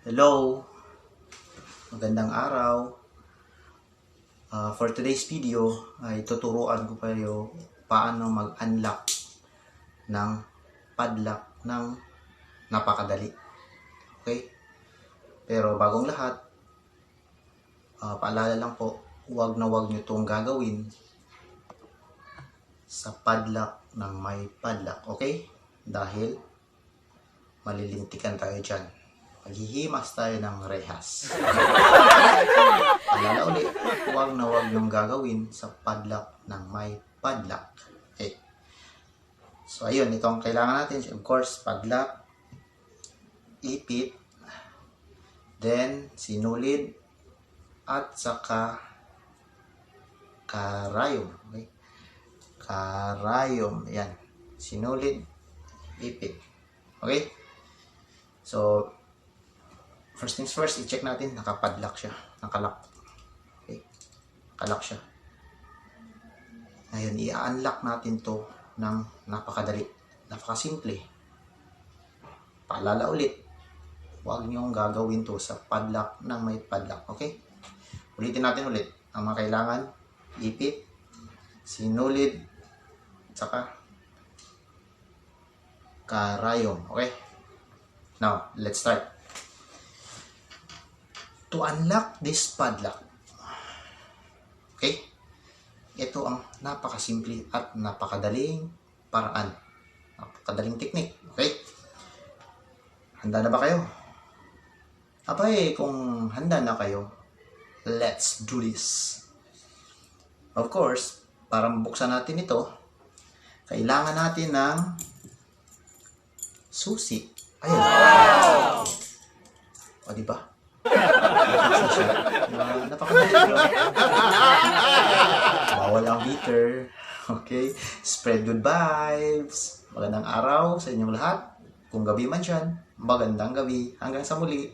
Hello! Magandang araw. For today's video ay tuturuan ko kayo paano mag-unlock ng padlock ng napakadali. Okay? Pero bagong lahat, paalala lang po, huwag na huwag nyo itong gagawin sa padlock ng may padlock. Okay? Dahil malilintikan tayo dyan. Maghihimas tayo ng rehas. Alala ulit, huwag na huwag niyong gagawin sa padlock ng may padlock. Okay. So, ayun, ito ang kailangan natin. Of course, padlock, ipit, then sinulid, at saka karayom. Okay? Karayom. Yan. Sinulid, ipit. Okay? So, first things first, i-check natin, nakapadlock siya, nakalock. Okay? Nakalock siya. Ngayon, i-unlock natin to ng napakadali, napakasimple. Paalala ulit, huwag niyong gagawin to sa padlock ng may padlock. Okay? Ulitin natin ulit. Ang mga kailangan, ipit, sinulid, saka karayom. Okay? Now, let's start. To unlock this padlock, okay, ito ang napakasimple at napakadaling paraan, napakadaling technique. Okay, handa na ba kayo? Abay, kung handa na kayo, let's do this. Of course, para mabuksan natin ito, kailangan natin ng susi. Ayun. Wow! O, diba? Napakadali. Bawal ang bitter. Okay? Spread good vibes. Magandang araw sa inyong lahat. Kung gabi man dyan, magandang gabi. Hanggang sa muli.